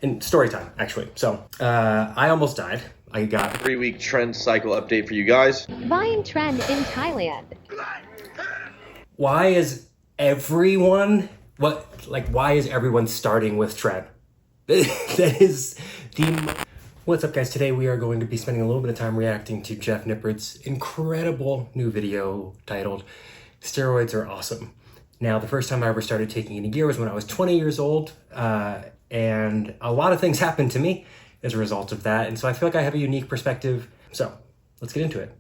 And story time, actually. So I almost died. I got a 3-week trend cycle update for you guys. Buying trend in Thailand. Why is everyone starting with trend? That is the... What's up, guys? Today we are going to be spending a little bit of time reacting to Jeff Nippard's incredible new video titled Steroids Are Awesome. Now, the first time I ever started taking any gear was when I was 20 years old, and a lot of things happened to me as a result of that, and so I feel like I have a unique perspective. So, let's get into it.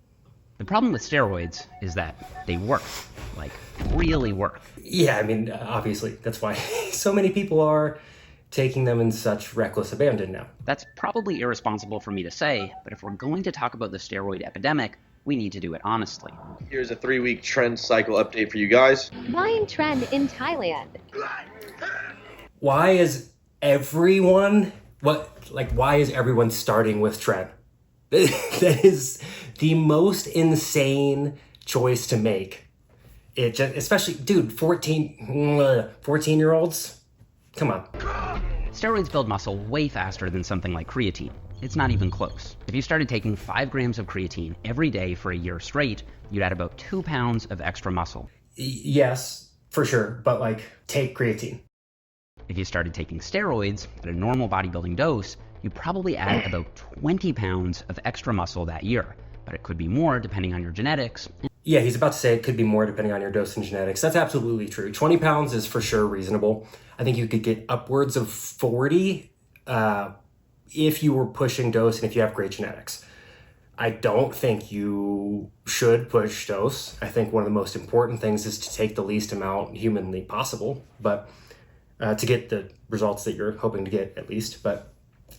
The problem with steroids is that they work, like really work. Yeah, I mean, obviously, that's why so many people are taking them in such reckless abandon now. That's probably irresponsible for me to say, but if we're going to talk about the steroid epidemic, we need to do it honestly. Here's a 3-week trend cycle update for you guys. Buying trend in Thailand. Why is everyone starting with trend? That is the most insane choice to make. It just, especially, dude, 14-year-olds? Come on. Steroids build muscle way faster than something like creatine. It's not even close. If you started taking 5 grams of creatine every day for a year straight, you'd add about 2 pounds of extra muscle. Yes, for sure, but take creatine. If you started taking steroids at a normal bodybuilding dose, you'd probably add about 20 pounds of extra muscle that year, but it could be more depending on your genetics. Yeah, he's about to say it could be more depending on your dose and genetics. That's absolutely true. 20 pounds is for sure reasonable. I think you could get upwards of 40 if you were pushing dose and if you have great genetics. I don't think you should push dose. I think one of the most important things is to take the least amount humanly possible, but to get the results that you're hoping to get at least. But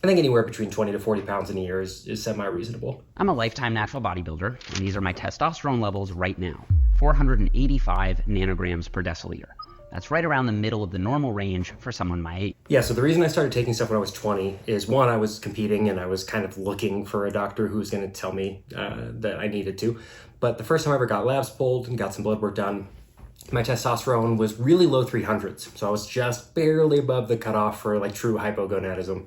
I think anywhere between 20 to 40 pounds in a year is semi-reasonable. I'm a lifetime natural bodybuilder, and these are my testosterone levels right now. 485 nanograms per deciliter. That's right around the middle of the normal range for someone my age. Yeah, so the reason I started taking stuff when I was 20 is, one, I was competing and I was kind of looking for a doctor who was going to tell me that I needed to. But the first time I ever got labs pulled and got some blood work done, my testosterone was really low 300s. So I was just barely above the cutoff for true hypogonadism.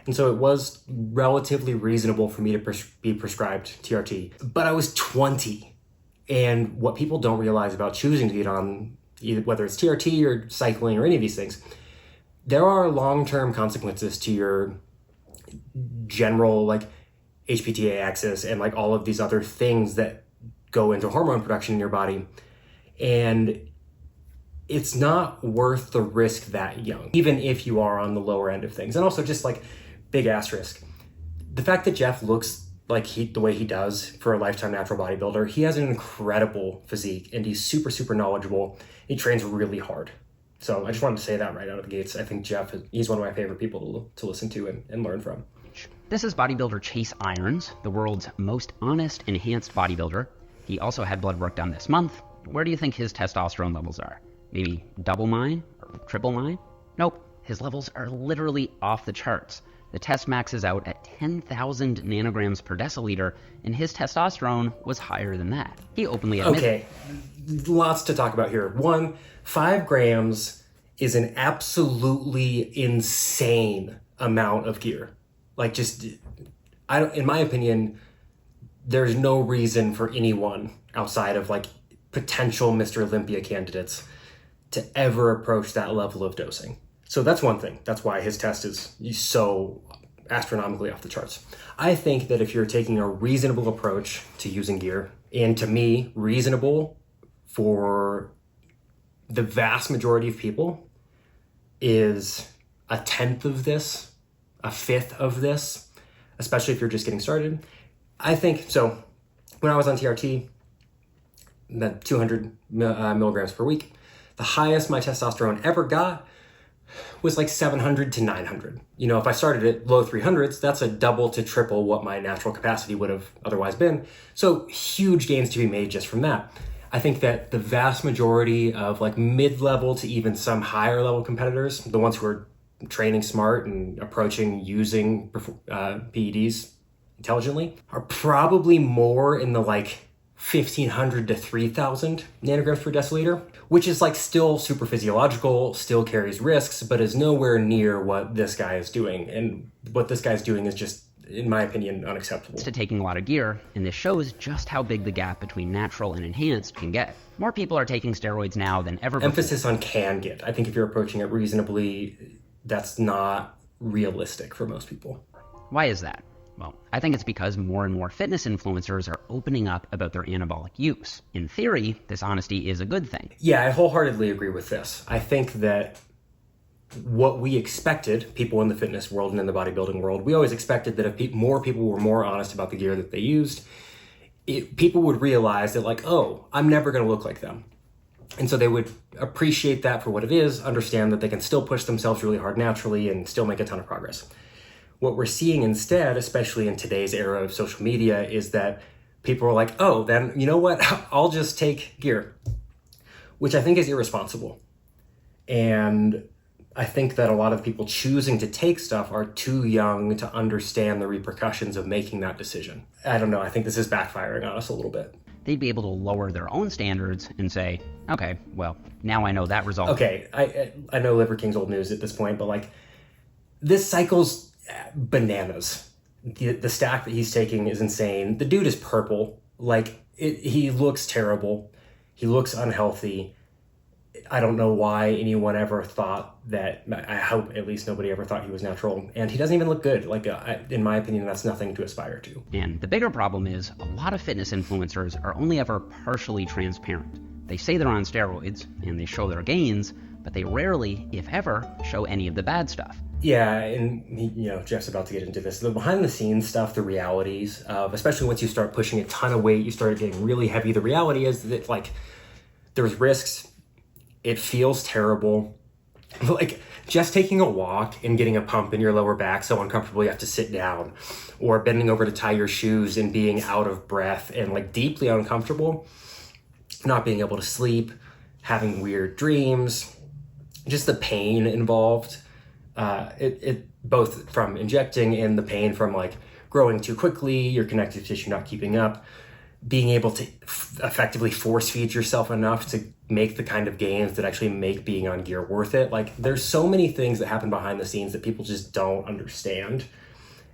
And so it was relatively reasonable for me to be prescribed TRT. But I was 20. And what people don't realize about choosing to get on, whether it's TRT or cycling or any of these things, there are long-term consequences to your general HPTA axis and all of these other things that go into hormone production in your body. And it's not worth the risk that young, even if you are on the lower end of things. And also just big asterisk, the fact that Jeff looks the way he does for a lifetime natural bodybuilder, he has an incredible physique and he's super, super knowledgeable. He trains really hard. So I just wanted to say that right out of the gates. I think Jeff, he's one of my favorite people to listen to and learn from. This is bodybuilder Chase Irons, the world's most honest, enhanced bodybuilder. He also had blood work done this month. Where do you think his testosterone levels are? Maybe double mine or triple mine? Nope, his levels are literally off the charts. The test maxes out at 10,000 nanograms per deciliter, and his testosterone was higher than that. He openly admitted... Okay, lots to talk about here. 1, 5 grams is an absolutely insane amount of gear. In my opinion, there's no reason for anyone outside of potential Mr. Olympia candidates to ever approach that level of dosing. So that's one thing. That's why his test is so astronomically off the charts. I think that if you're taking a reasonable approach to using gear, and to me, reasonable for the vast majority of people is a 1/10 of this, a 1/5 of this, especially if you're just getting started. I think, so when I was on TRT, about 200 milligrams per week, the highest my testosterone ever got was 700 to 900. If I started at low 300s, that's a double to triple what my natural capacity would have otherwise been. So huge gains to be made just from that. I think that the vast majority of mid-level to even some higher level competitors, the ones who are training smart and approaching using PEDs intelligently, are probably more in the 1,500 to 3,000 nanograms per deciliter, which is like still super physiological, still carries risks, but is nowhere near what this guy is doing. And what this guy's doing is just, in my opinion, unacceptable. To taking a lot of gear, and this shows just how big the gap between natural and enhanced can get. More people are taking steroids now than ever before. Emphasis on can get. I think if you're approaching it reasonably, that's not realistic for most people. Why is that? Well, I think it's because more and more fitness influencers are opening up about their anabolic use. In theory, this honesty is a good thing. Yeah, I wholeheartedly agree with this. I think that what we expected, people in the fitness world and in the bodybuilding world, we always expected that if more people were more honest about the gear that they used, people would realize that like, oh, I'm never going to look like them. And so they would appreciate that for what it is, understand that they can still push themselves really hard naturally and still make a ton of progress. What we're seeing instead, especially in today's era of social media, is that people are like, oh, then you know what? I'll just take gear, which I think is irresponsible. And I think that a lot of people choosing to take stuff are too young to understand the repercussions of making that decision. I don't know. I think this is backfiring on us a little bit. They'd be able to lower their own standards and say, okay, well, now I know that result. Okay, I know Liver King's old news at this point, but like this cycle's bananas. The stack that he's taking is insane. The dude is purple. Like he looks terrible. He looks unhealthy. I don't know why anyone ever thought that. I hope at least nobody ever thought he was natural. And he doesn't even look good. Like, in my opinion, that's nothing to aspire to. And the bigger problem is a lot of fitness influencers are only ever partially transparent. They say they're on steroids and they show their gains, but they rarely, if ever, show any of the bad stuff. Yeah, and Jeff's about to get into this. The behind the scenes stuff, the realities of, especially once you start pushing a ton of weight, you start getting really heavy. The reality is that like there's risks. It feels terrible. Like just taking a walk and getting a pump in your lower back so uncomfortable you have to sit down, or bending over to tie your shoes and being out of breath and like deeply uncomfortable, not being able to sleep, having weird dreams, just the pain involved. It both from injecting and the pain from like growing too quickly, your connective tissue not keeping up, being able to effectively force feed yourself enough to make the kind of gains that actually make being on gear worth it. Like there's so many things that happen behind the scenes that people just don't understand.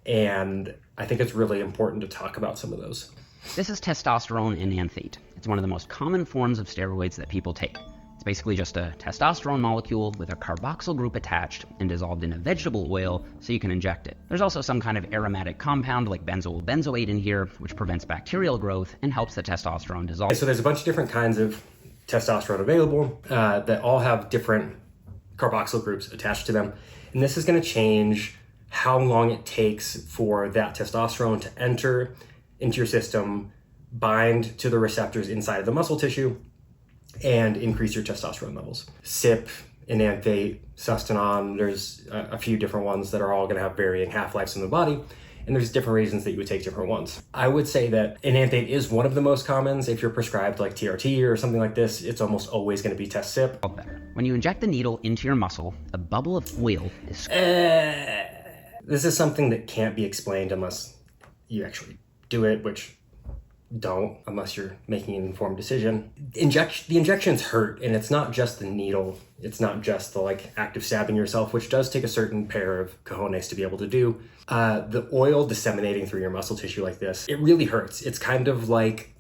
And I think it's really important to talk about some of those. This is testosterone enanthate. It's one of the most common forms of steroids that people take. It's basically just a testosterone molecule with a carboxyl group attached and dissolved in a vegetable oil so you can inject it. There's also some kind of aromatic compound like benzoyl benzoate in here, which prevents bacterial growth and helps the testosterone dissolve. So there's a bunch of different kinds of testosterone available that all have different carboxyl groups attached to them. And this is going to change how long it takes for that testosterone to enter into your system, bind to the receptors inside of the muscle tissue, and increase your testosterone levels. SIP, enanthate, sustanon, there's a few different ones that are all going to have varying half-lives in the body, and there's different reasons that you would take different ones. I would say that enanthate is one of the most commons. If you're prescribed like TRT or something like this, it's almost always going to be test SIP. When you inject the needle into your muscle, a bubble of oil is... This is something that can't be explained unless you actually do it, which don't unless you're making an informed decision. The injections hurt, and it's not just the needle. It's not just the like act of stabbing yourself, which does take a certain pair of cojones to be able to do. The oil disseminating through your muscle tissue like this, it really hurts. It's kind of like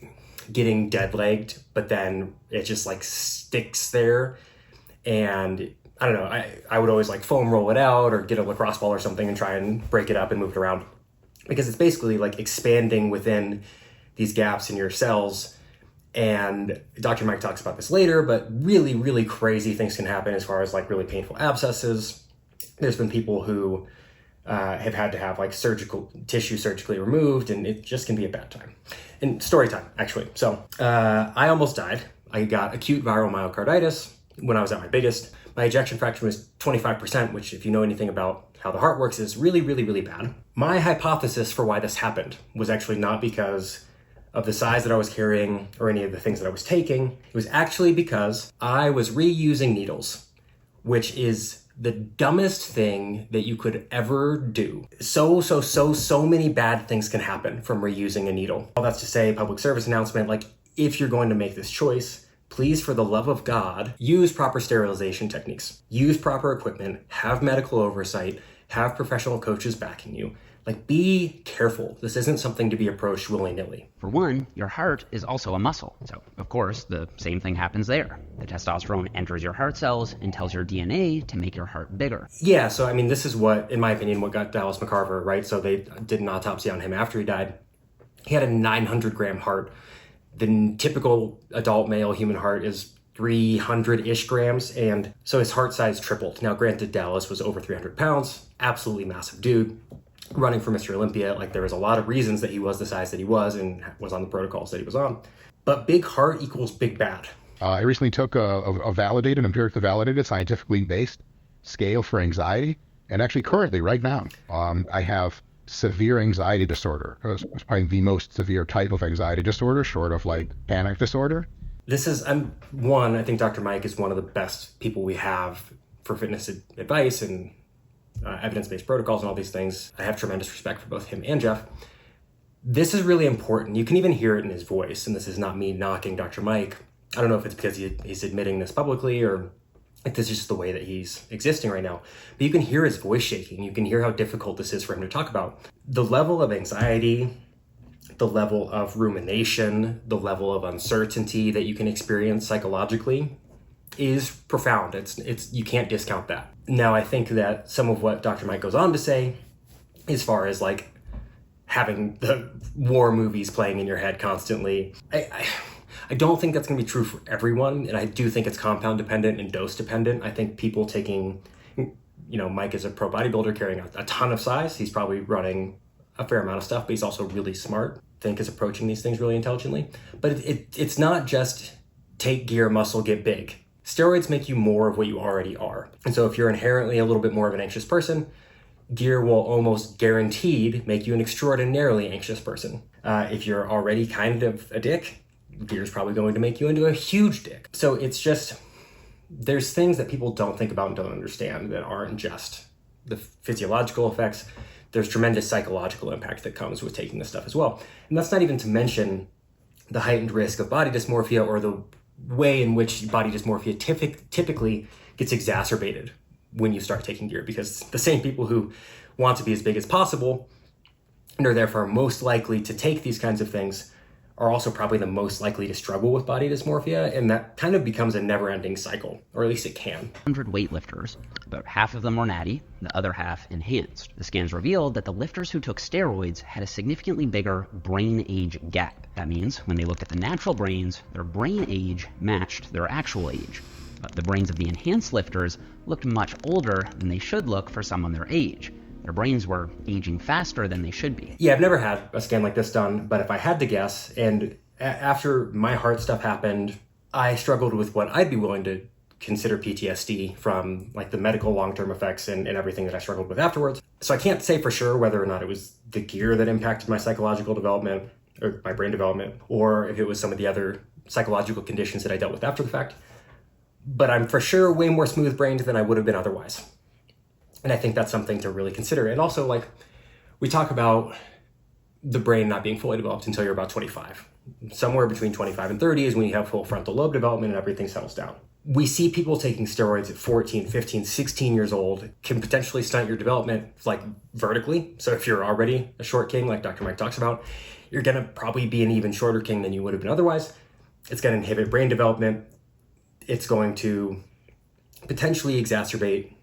getting dead-legged, but then it just like sticks there. And I don't know, I would always like foam roll it out or get a lacrosse ball or something and try and break it up and move it around, because it's basically like expanding within these gaps in your cells. And Dr. Mike talks about this later, but really, really crazy things can happen as far as like really painful abscesses. There's been people who have had to have like tissue surgically removed, and it just can be a bad time. And story time, actually. So I almost died. I got acute viral myocarditis when I was at my biggest. My ejection fraction was 25%, which if you know anything about how the heart works is really, really, really bad. My hypothesis for why this happened was actually not because of the size that I was carrying or any of the things that I was taking. It was actually because I was reusing needles, which is the dumbest thing that you could ever do. So many bad things can happen from reusing a needle. All that's to say, public service announcement, like if you're going to make this choice, please, for the love of God, use proper sterilization techniques, use proper equipment, have medical oversight, have professional coaches backing you. Like, be careful. This isn't something to be approached willy-nilly. For one, your heart is also a muscle. So, of course, the same thing happens there. The testosterone enters your heart cells and tells your DNA to make your heart bigger. Yeah, so I mean, this is what, in my opinion, what got Dallas McCarver, right? So they did an autopsy on him after he died. He had a 900-gram heart. The typical adult male human heart is 300-ish grams, and so his heart size tripled. Now, granted, Dallas was over 300 pounds, absolutely massive dude, running for Mr. Olympia. Like, there was a lot of reasons that he was the size that he was and was on the protocols that he was on. But big heart equals big bad. I recently took a validated, empirically validated, scientifically based scale for anxiety. And actually currently, right now, I have severe anxiety disorder. It's probably the most severe type of anxiety disorder, short of like panic disorder. This is, I think Dr. Mike is one of the best people we have for fitness advice and evidence-based protocols and all these things. I have tremendous respect for both him and Jeff. This is really important. You can even hear it in his voice, and this is not me knocking Dr. Mike. I don't know if it's because he's admitting this publicly or if this is just the way that he's existing right now. But you can hear his voice shaking. You can hear how difficult this is for him to talk about. The level of anxiety, the level of rumination, the level of uncertainty that you can experience psychologically is profound. It's you can't discount that. Now, I think that some of what Dr. Mike goes on to say, as far as like having the war movies playing in your head constantly, I don't think that's going to be true for everyone, and I do think it's compound dependent and dose dependent. I think people taking, Mike is a pro bodybuilder carrying a ton of size. He's probably running a fair amount of stuff, but he's also really smart. I think is approaching these things really intelligently. But it's not just take gear, muscle, get big. Steroids make you more of what you already are. And so if you're inherently a little bit more of an anxious person, gear will almost guaranteed make you an extraordinarily anxious person. If you're already kind of a dick, gear is probably going to make you into a huge dick. So it's just, there's things that people don't think about and don't understand that aren't just the physiological effects. There's tremendous psychological impact that comes with taking this stuff as well. And that's not even to mention the heightened risk of body dysmorphia or the way in which body dysmorphia typically gets exacerbated when you start taking gear, because the same people who want to be as big as possible and are therefore most likely to take these kinds of things are also probably the most likely to struggle with body dysmorphia, and that kind of becomes a never-ending cycle, or at least it can. 100 weightlifters, about half of them were natty, the other half enhanced. The scans revealed that the lifters who took steroids had a significantly bigger brain age gap. That means when they looked at the natural brains, their brain age matched their actual age. But the brains of the enhanced lifters looked much older than they should look for someone their age. Their brains were aging faster than they should be. Yeah, I've never had a scan like this done, but if I had to guess, and after my heart stuff happened, I struggled with what I'd be willing to consider PTSD from like the medical long-term effects and everything that I struggled with afterwards. So I can't say for sure whether or not it was the gear that impacted my psychological development or my brain development, or if it was some of the other psychological conditions that I dealt with after the fact. But I'm for sure way more smooth-brained than I would have been otherwise. And I think that's something to really consider. And also, like, we talk about the brain not being fully developed until you're about 25. Somewhere between 25 and 30 is when you have full frontal lobe development and everything settles down. We see people taking steroids at 14, 15, 16 years old can potentially stunt your development, like, vertically. So if you're already a short king, like Dr. Mike talks about, you're going to probably be an even shorter king than you would have been otherwise. It's going to inhibit brain development. It's going to potentially exacerbate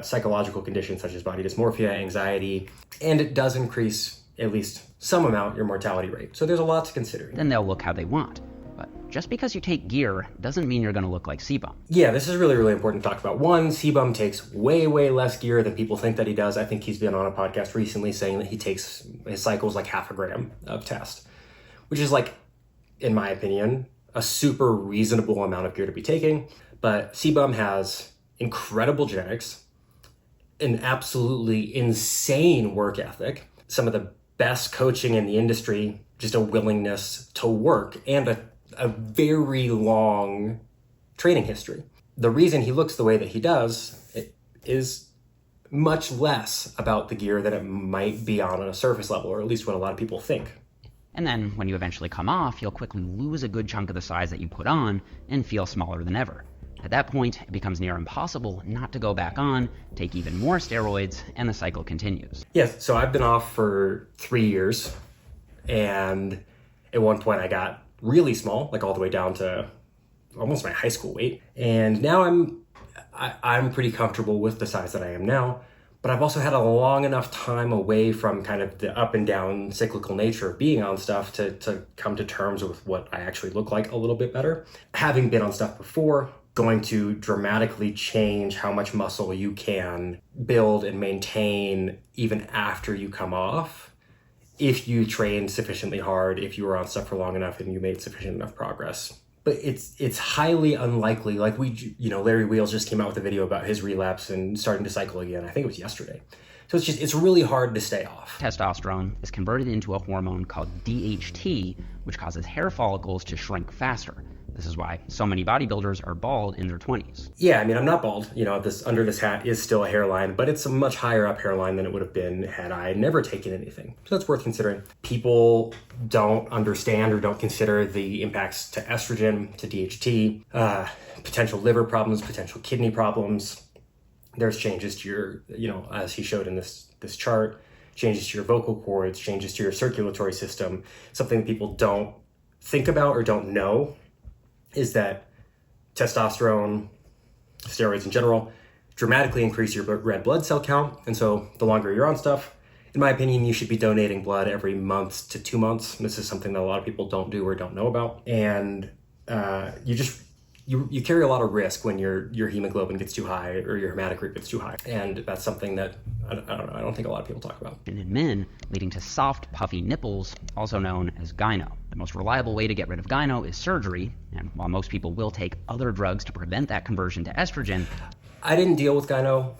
psychological conditions such as body dysmorphia, anxiety, and it does increase at least some amount your mortality rate. So there's a lot to consider. Then they'll look how they want. But just because you take gear doesn't mean you're going to look like Sebum. Yeah, this is really, really important to talk about. One, Sebum takes way, way less gear than people think that he does. I think he's been on a podcast recently saying that he takes his cycles like 0.5 gram of test, which is like, in my opinion, a super reasonable amount of gear to be taking. But Sebum has incredible genetics, an absolutely insane work ethic, some of the best coaching in the industry, just a willingness to work, and a very long training history. the reason he looks the way that he does is much less about the gear than it might be on a surface level, or at least what a lot of people think. And then when you eventually come off, you'll quickly lose a good chunk of the size that you put on and feel smaller than ever. At that point, it becomes near impossible not to go back on, take even more steroids, and the cycle continues. Yes, so I've been off for 3 years, and at one point I got really small, like all the way down to almost my high school weight. And now I'm pretty comfortable with the size that I am now, but I've also had a long enough time away from kind of the up and down cyclical nature of being on stuff to come to terms with what I actually look like a little bit better. Having been on stuff before, going to dramatically change how much muscle you can build and maintain even after you come off, if you trained sufficiently hard, if you were on stuff for long enough and you made sufficient enough progress. But it's highly unlikely. Like Larry Wheels just came out with a video about his relapse and starting to cycle again. I think it was yesterday. So it's really hard to stay off. Testosterone is converted into a hormone called DHT, which causes hair follicles to shrink faster. This is why so many bodybuilders are bald in their 20s. Yeah, I mean, I'm not bald. This under this hat is still a hairline, but it's a much higher up hairline than it would have been had I never taken anything. So that's worth considering. People don't understand or don't consider the impacts to estrogen, to DHT, potential liver problems, potential kidney problems. There's changes to your, as he showed in this chart, changes to your vocal cords, changes to your circulatory system. Something that people don't think about or don't know is that testosterone, steroids in general, dramatically increase your red blood cell count. And so the longer you're on stuff, in my opinion, you should be donating blood every month to 2 months. This is something that a lot of people don't do or don't know about. And you carry a lot of risk when your hemoglobin gets too high or your hematocrit gets too high. And that's something that, I don't think a lot of people talk about. And in men, leading to soft, puffy nipples, also known as gyno. The most reliable way to get rid of gyno is surgery, and while most people will take other drugs to prevent that conversion to estrogen... I didn't deal with gyno.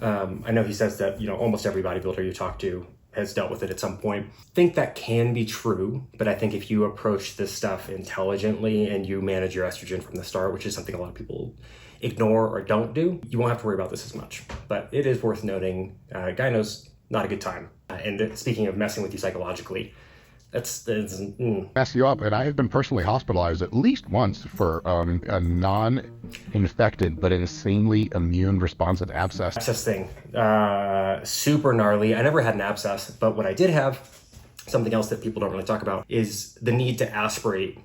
I know he says that, almost every bodybuilder you talk to has dealt with it at some point. I think that can be true, but I think if you approach this stuff intelligently and you manage your estrogen from the start, which is something a lot of people ignore or don't do, you won't have to worry about this as much. But it is worth noting, gyno's not a good time. And speaking of messing with you psychologically, that's mess you up. And I have been personally hospitalized at least once for a non-infected but insanely immune responsive abscess. Abscess thing, super gnarly. I never had an abscess, but what I did have, something else that people don't really talk about, is the need to aspirate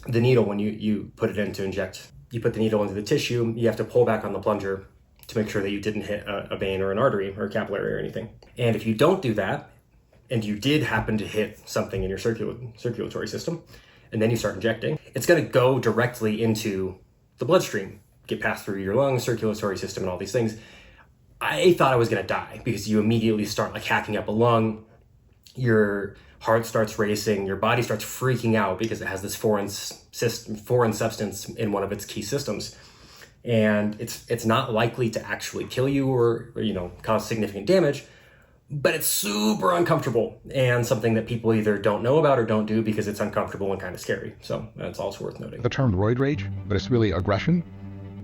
the needle when you put it in to inject. You put the needle into the tissue, you have to pull back on the plunger to make sure that you didn't hit a vein or an artery or a capillary or anything. And if you don't do that, and you did happen to hit something in your circulatory system, and then you start injecting, it's going to go directly into the bloodstream, get passed through your lungs, circulatory system, and all these things. I thought I was going to die because you immediately start hacking up a lung, your heart starts racing, your body starts freaking out because it has this foreign substance in one of its key systems. And it's not likely to actually kill you or cause significant damage, but it's super uncomfortable and something that people either don't know about or don't do because it's uncomfortable and kind of scary. So that's also worth noting. The term roid rage, but it's really aggression.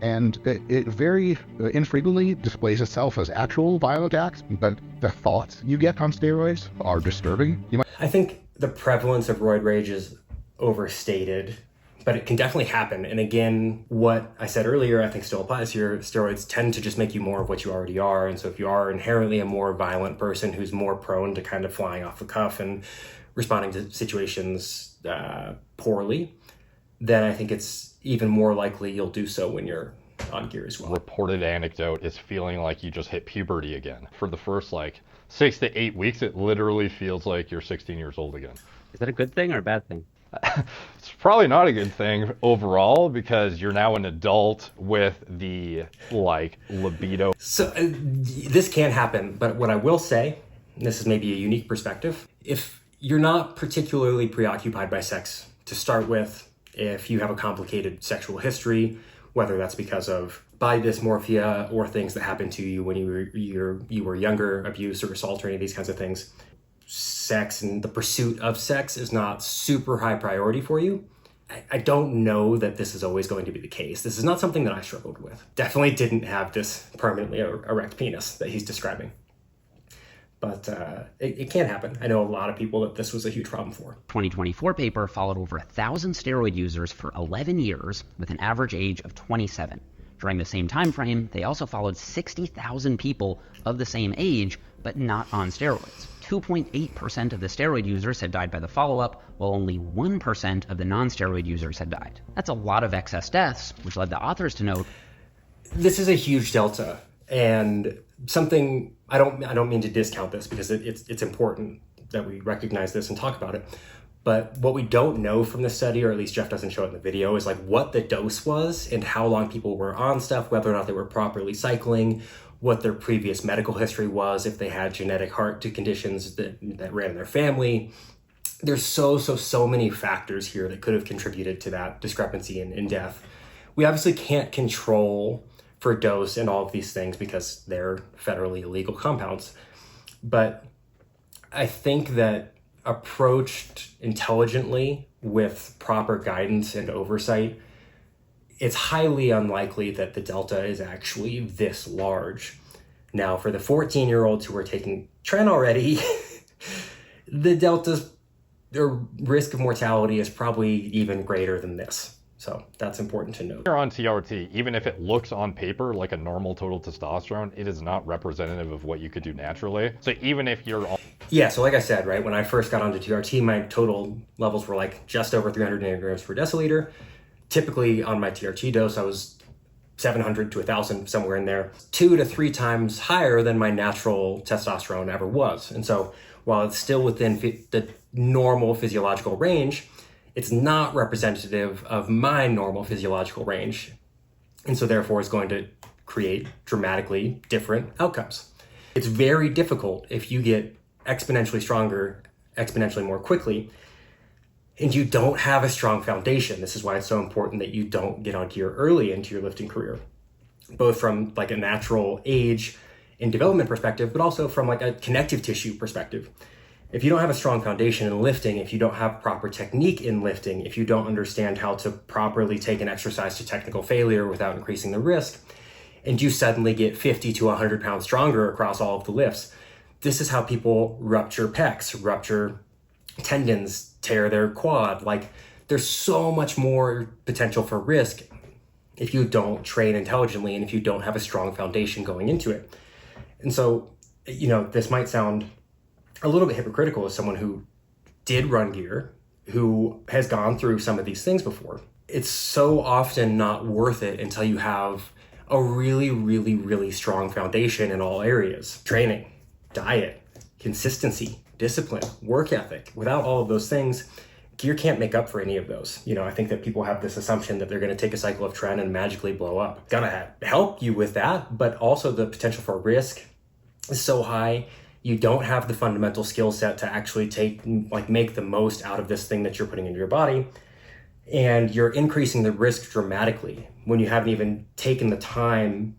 And it very infrequently displays itself as actual violent acts, but the thoughts you get on steroids are disturbing. I think the prevalence of roid rage is overstated, but it can definitely happen. And again, what I said earlier, I think still applies here. Steroids tend to just make you more of what you already are. And so if you are inherently a more violent person who's more prone to kind of flying off the cuff and responding to situations poorly, then I think it's even more likely you'll do so when you're on gear as well. Reported anecdote is feeling like you just hit puberty again. For the first 6 to 8 weeks, it literally feels like you're 16 years old again. Is that a good thing or a bad thing? It's probably not a good thing overall because you're now an adult with the libido. So this can happen, but what I will say, and this is maybe a unique perspective, if you're not particularly preoccupied by sex to start with, if you have a complicated sexual history, whether that's because of body dysmorphia or things that happened to you when you were younger, abuse or assault or any of these kinds of things, sex and the pursuit of sex is not super high priority for you, I don't know that this is always going to be the case. This is not something that I struggled with. Definitely didn't have this permanently erect penis that he's describing. But it can happen. I know a lot of people that this was a huge problem for. 2024 paper followed over 1,000 steroid users for 11 years with an average age of 27. During the same time frame, they also followed 60,000 people of the same age, but not on steroids. 2.8% of the steroid users had died by the follow-up, while only 1% of the non-steroid users had died. That's a lot of excess deaths, which led the authors to note, this is a huge delta, and something I don't mean to discount this, because it's important that we recognize this and talk about it. But what we don't know from the study, or at least Jeff doesn't show it in the video, is like what the dose was and how long people were on stuff, whether or not they were properly cycling, what their previous medical history was, if they had genetic heart conditions that ran in their family. There's so many factors here that could have contributed to that discrepancy in death. We obviously can't control for dose and all of these things because they're federally illegal compounds. But I think that approached intelligently with proper guidance and oversight, it's highly unlikely that the delta is actually this large. Now, for the 14-year-olds who are taking tren already, the delta's or risk of mortality is probably even greater than this. So that's important to note. You're on TRT, even if it looks on paper like a normal total testosterone, it is not representative of what you could do naturally. So even if you're on... Yeah, so like I said, right, when I first got onto TRT, my total levels were like just over 300 nanograms per deciliter. Typically on my TRT dose, I was 700 to 1,000, somewhere in there, 2 to 3 times higher than my natural testosterone ever was. And so while it's still within the normal physiological range, it's not representative of my normal physiological range. And so therefore it's going to create dramatically different outcomes. It's very difficult if you get exponentially stronger, exponentially more quickly, and you don't have a strong foundation. This is why it's so important that you don't get onto early into your lifting career, both from like a natural age and development perspective, but also from like a connective tissue perspective. If you don't have a strong foundation in lifting, if you don't have proper technique in lifting, if you don't understand how to properly take an exercise to technical failure without increasing the risk, and you suddenly get 50 to 100 pounds stronger across all of the lifts, this is how people rupture pecs, rupture tendons, tear their quad. Like, there's so much more potential for risk if you don't train intelligently and if you don't have a strong foundation going into it. And so, you know, this might sound a little bit hypocritical as someone who did run gear, who has gone through some of these things before. It's so often not worth it until you have a really strong foundation in all areas. Training, diet, consistency, discipline, work ethic. Without all of those things, gear can't make up for any of those. You know, I think that people have this assumption that they're going to take a cycle of tren and magically blow up. It's gonna help you with that, but also the potential for risk is so high. You don't have the fundamental skill set to actually make the most out of this thing that you're putting into your body. And you're increasing the risk dramatically when you haven't even taken the time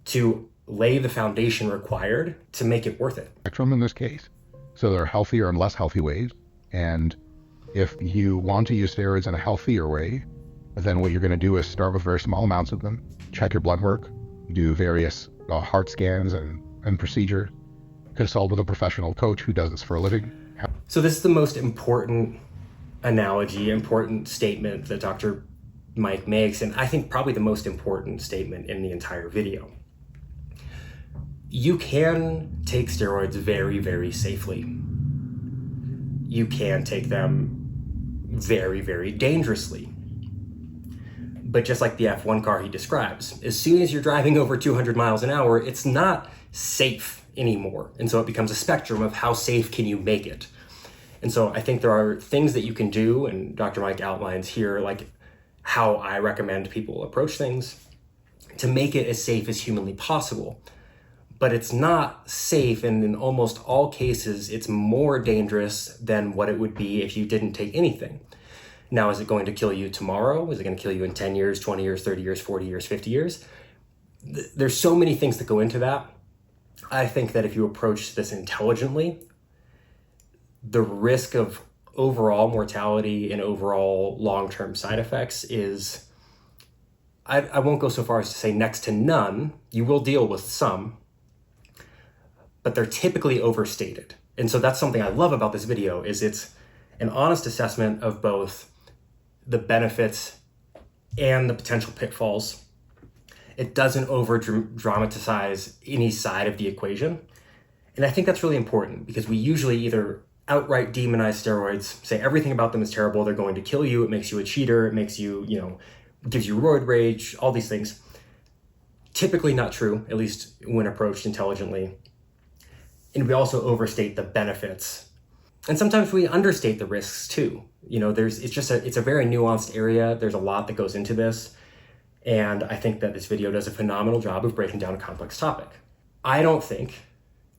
to lay the foundation required to make it worth it. Spectrum in this case. So there are healthier and less healthy ways. And if you want to use steroids in a healthier way, then what you're going to do is start with very small amounts of them, check your blood work, do various heart scans and procedures, consult with a professional coach who does this for a living. So this is the most important analogy, important statement that Dr. Mike makes, and I think probably the most important statement in the entire video. You can take steroids very safely. You can take them very dangerously. But just like the F1 car he describes, as soon as you're driving over 200 miles an hour, it's not safe anymore. And so it becomes a spectrum of how safe can you make it. And so I think there are things that you can do, and Dr. Mike outlines here, like how I recommend people approach things to make it as safe as humanly possible. But it's not safe, and in almost all cases, it's more dangerous than what it would be if you didn't take anything. Now, is it going to kill you tomorrow? Is it going to kill you in 10 years, 20 years, 30 years, 40 years, 50 years? There's so many things that go into that. I think that if you approach this intelligently, the risk of overall mortality and overall long-term side effects is, I won't go so far as to say next to none. You will deal with some, but they're typically overstated. And so that's something I love about this video, is it's an honest assessment of both the benefits and the potential pitfalls. It doesn't over dramatize any side of the equation. And I think that's really important, because we usually either outright demonize steroids, say everything about them is terrible, they're going to kill you, it makes you a cheater, it makes you, gives you roid rage, all these things. Typically not true, at least when approached intelligently. And we also overstate the benefits. And sometimes we understate the risks too. It's a very nuanced area. There's a lot that goes into this. And I think that this video does a phenomenal job of breaking down a complex topic. I don't think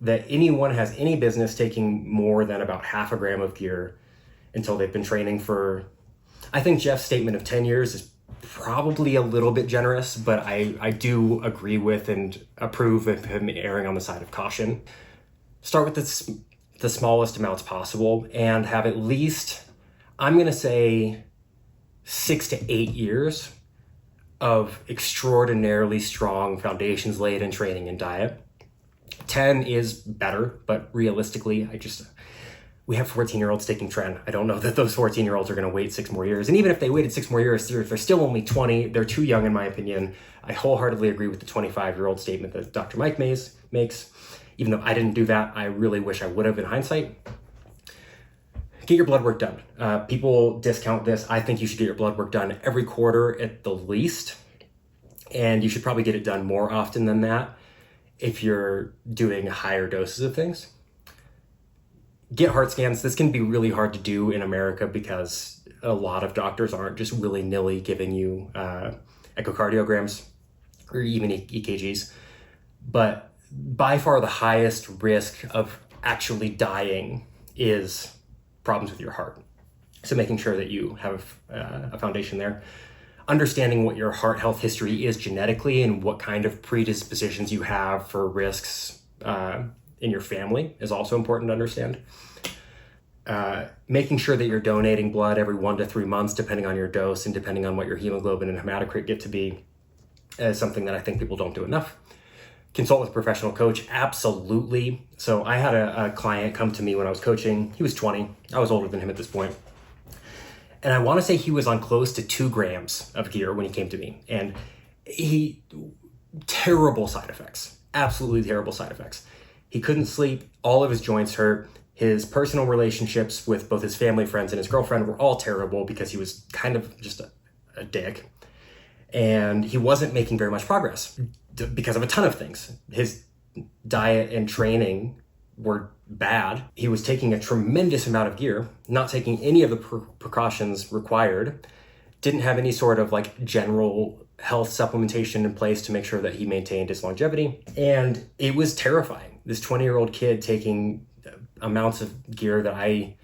that anyone has any business taking more than about half a gram of gear until they've been training for, I think Jeff's statement of 10 years is probably a little bit generous, but I do agree with and approve of him erring on the side of caution. Start with the smallest amounts possible and have at least, I'm going to say, 6 to 8 years of extraordinarily strong foundations laid in training and diet. 10 is better, but realistically, we have 14-year-olds taking tren. I don't know that those 14-year-olds are going to wait 6 more years. And even if they waited 6 more years, they're still only 20. They're too young, in my opinion. I wholeheartedly agree with the 25-year-old statement that Dr. Mike Mays makes. Even though I didn't do that, I really wish I would have in hindsight. Get your blood work done. People discount this. I think you should get your blood work done every quarter at the least. And you should probably get it done more often than that if you're doing higher doses of things. Get heart scans. This can be really hard to do in America because a lot of doctors aren't just willy-nilly giving you echocardiograms or even EKGs. But by far the highest risk of actually dying is problems with your heart. So making sure that you have a foundation there. Understanding what your heart health history is genetically and what kind of predispositions you have for risks in your family is also important to understand. Making sure that you're donating blood every 1 to 3 months, depending on your dose and depending on what your hemoglobin and hematocrit get to be, is something that I think people don't do enough. Consult with a professional coach, absolutely. So I had a client come to me when I was coaching. He was 20. I was older than him at this point. And I want to say he was on close to 2 grams of gear when he came to me. And terrible side effects, absolutely terrible side effects. He couldn't sleep, all of his joints hurt. His personal relationships with both his family, friends, and his girlfriend were all terrible because he was kind of just a dick. And he wasn't making very much progress because of a ton of things. His diet and training were bad. He was taking a tremendous amount of gear, not taking any of the precautions required, didn't have any sort of general health supplementation in place to make sure that he maintained his longevity. And it was terrifying. This 20-year-old kid taking amounts of gear that I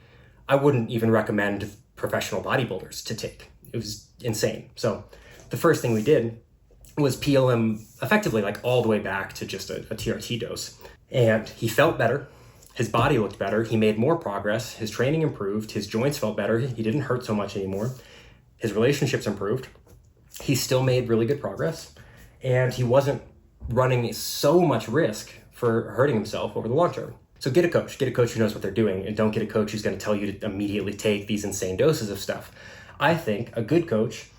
wouldn't even recommend professional bodybuilders to take. It was insane. So the first thing we did was peel him effectively all the way back to just a TRT dose. And he felt better. His body looked better. He made more progress. His training improved. His joints felt better. He didn't hurt so much anymore. His relationships improved. He still made really good progress. And he wasn't running so much risk for hurting himself over the long term. So get a coach. Get a coach who knows what they're doing, and don't get a coach who's going to tell you to immediately take these insane doses of stuff. I think a good coach,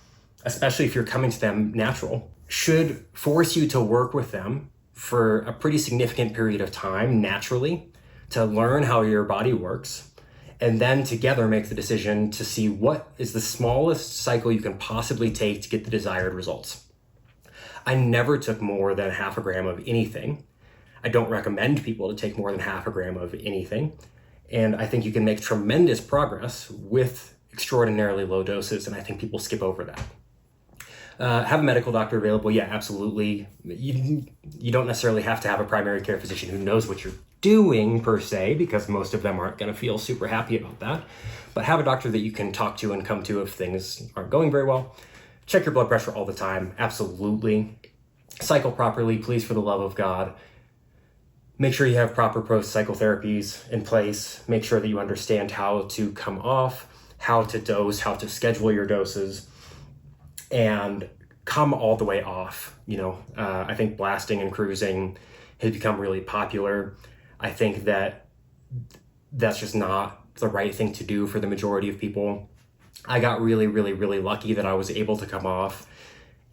especially if you're coming to them natural, should force you to work with them for a pretty significant period of time naturally to learn how your body works, and then together make the decision to see what is the smallest cycle you can possibly take to get the desired results. I never took more than half a gram of anything. I don't recommend people to take more than half a gram of anything. And I think you can make tremendous progress with extraordinarily low doses, and I think people skip over that. Have a medical doctor available. Yeah, absolutely. You don't necessarily have to have a primary care physician who knows what you're doing per se, because most of them aren't going to feel super happy about that. But have a doctor that you can talk to and come to if things aren't going very well. Check your blood pressure all the time. Absolutely. Cycle properly, please, for the love of God. Make sure you have proper post-cycle therapies in place. Make sure that you understand how to come off, how to dose, how to schedule your doses, and come all the way off. I think blasting and cruising has become really popular. I think that that's just not the right thing to do for the majority of people. I got really, really, really lucky that I was able to come off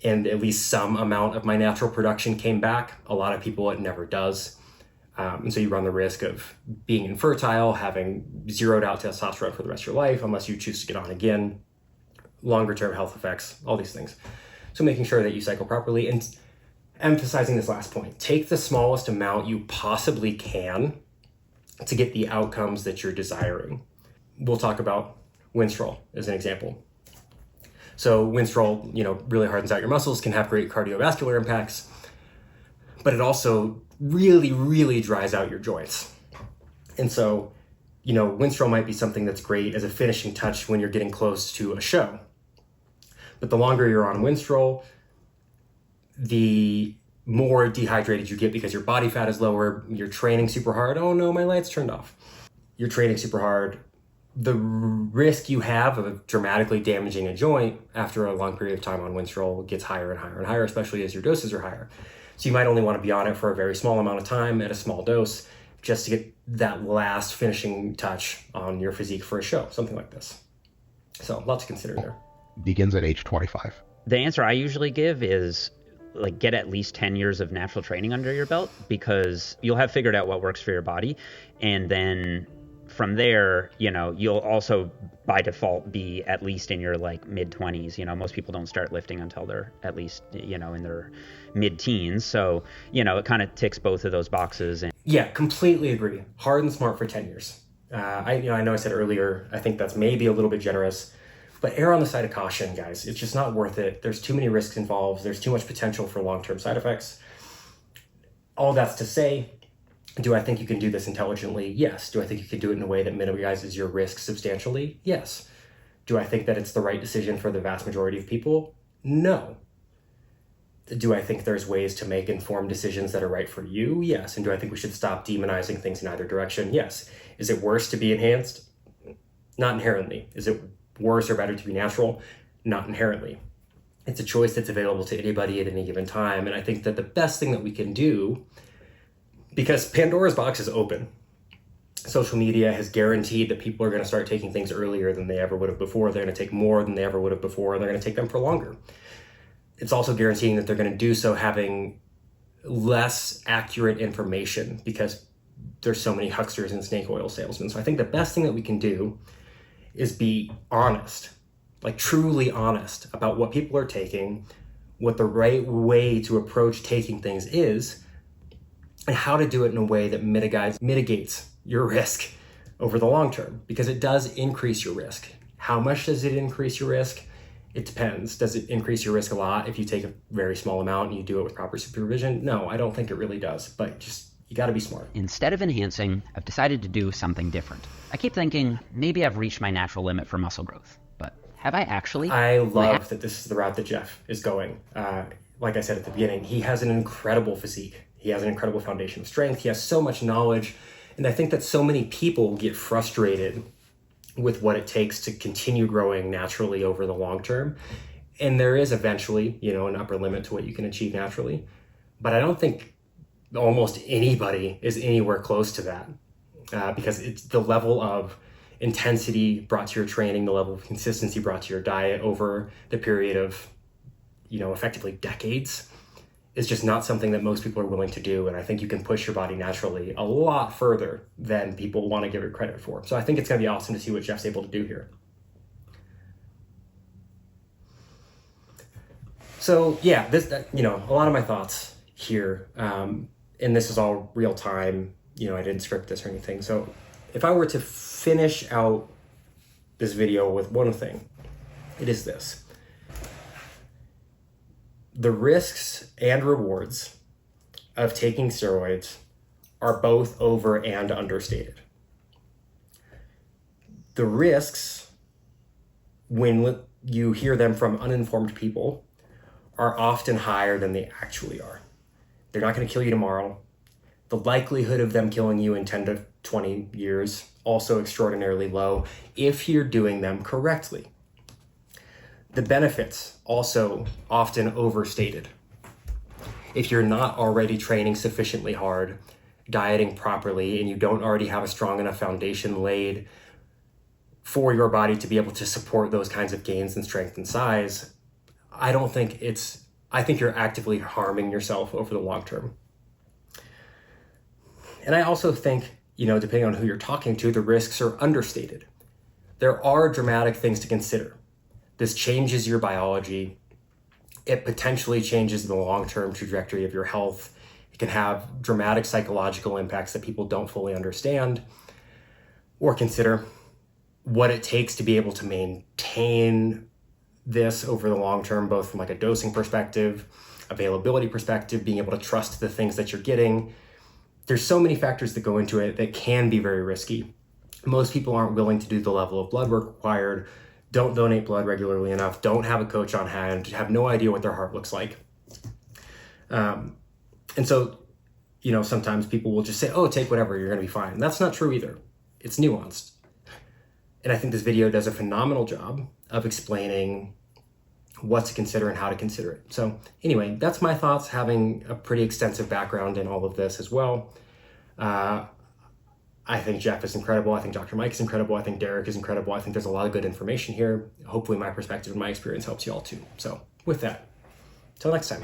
and at least some amount of my natural production came back. A lot of people, it never does. And so you run the risk of being infertile, having zeroed out testosterone for the rest of your life, unless you choose to get on again, longer term health effects, all these things. So making sure that you cycle properly and emphasizing this last point, take the smallest amount you possibly can to get the outcomes that you're desiring. We'll talk about Winstrol as an example. So Winstrol, really hardens out your muscles, can have great cardiovascular impacts, but it also really, really dries out your joints. And so, Winstrol might be something that's great as a finishing touch when you're getting close to a show. But the longer you're on Winstrol, the more dehydrated you get because your body fat is lower, you're training super hard. Oh no, my lights turned off. You're training super hard. The risk you have of dramatically damaging a joint after a long period of time on Winstrol gets higher and higher and higher, especially as your doses are higher. So you might only want to be on it for a very small amount of time at a small dose just to get that last finishing touch on your physique for a show, something like this. So a lot to consider there. Begins at age 25. The answer I usually give is get at least 10 years of natural training under your belt, because you'll have figured out what works for your body. And then from there, you'll also by default be at least in your mid-20s. Most people don't start lifting until they're at least, in their mid-teens. So, it kind of ticks both of those boxes. And yeah, completely agree. Hard and smart for 10 years. I know I said earlier, I think that's maybe a little bit generous, but err on the side of caution, guys. It's just not worth it. There's too many risks involved. There's too much potential for long-term side effects. All that's to say, do I think you can do this intelligently? Yes. Do I think you can do it in a way that minimizes your risk substantially? Yes. Do I think that it's the right decision for the vast majority of people? No. Do I think there's ways to make informed decisions that are right for you? Yes. And do I think we should stop demonizing things in either direction? Yes. Is it worse to be enhanced? Not inherently. Is it worse or better to be natural? Not inherently. It's a choice that's available to anybody at any given time. And I think that the best thing that we can do, because Pandora's box is open. Social media has guaranteed that people are going to start taking things earlier than they ever would have before. They're going to take more than they ever would have before, and they're going to take them for longer. It's also guaranteeing that they're going to do so having less accurate information because there's so many hucksters and snake oil salesmen. So I think the best thing that we can do is be honest, truly honest about what people are taking, what the right way to approach taking things is, and how to do it in a way that mitigates your risk over the long term, because it does increase your risk. How much does it increase your risk? It depends. Does it increase your risk a lot if you take a very small amount and you do it with proper supervision? No, I don't think it really does, but you got to be smart. Instead of enhancing, I've decided to do something different. I keep thinking maybe I've reached my natural limit for muscle growth, but have I actually? I love that this is the route that Jeff is going. Like I said at the beginning, he has an incredible physique. He has an incredible foundation of strength. He has so much knowledge. And I think that so many people get frustrated with what it takes to continue growing naturally over the long term. And there is eventually, an upper limit to what you can achieve naturally. But I don't think almost anybody is anywhere close to that, because it's the level of intensity brought to your training, the level of consistency brought to your diet over the period of, effectively decades, is just not something that most people are willing to do. And I think you can push your body naturally a lot further than people want to give it credit for. So I think it's going to be awesome to see what Jeff's able to do here. So yeah, a lot of my thoughts here, and this is all real time. I didn't script this or anything. So if I were to finish out this video with one thing, it is this. The risks and rewards of taking steroids are both over and understated. The risks, when you hear them from uninformed people, are often higher than they actually are. They're not going to kill you tomorrow. The likelihood of them killing you in 10 to 20 years, also extraordinarily low if you're doing them correctly. The benefits, also often overstated. If you're not already training sufficiently hard, dieting properly, and you don't already have a strong enough foundation laid for your body to be able to support those kinds of gains in strength and size, I think you're actively harming yourself over the long term. And I also think, depending on who you're talking to, the risks are understated. There are dramatic things to consider. This changes your biology. It potentially changes the long-term trajectory of your health. It can have dramatic psychological impacts that people don't fully understand or consider. What it takes to be able to maintain this over the long term, both from like a dosing perspective, availability perspective, being able to trust the things that you're getting. There's so many factors that go into it that can be very risky. Most people aren't willing to do the level of blood work required, don't donate blood regularly enough, don't have a coach on hand, have no idea what their heart looks like. And so, sometimes people will just say, oh, take whatever, you're going to be fine. That's not true either. It's nuanced. And I think this video does a phenomenal job of explaining what to consider and how to consider it. So anyway, that's my thoughts, having a pretty extensive background in all of this as well. I think Jeff is incredible. I think Dr. Mike is incredible. I think Derek is incredible. I think there's a lot of good information here. Hopefully my perspective and my experience helps you all too. So with that, till next time.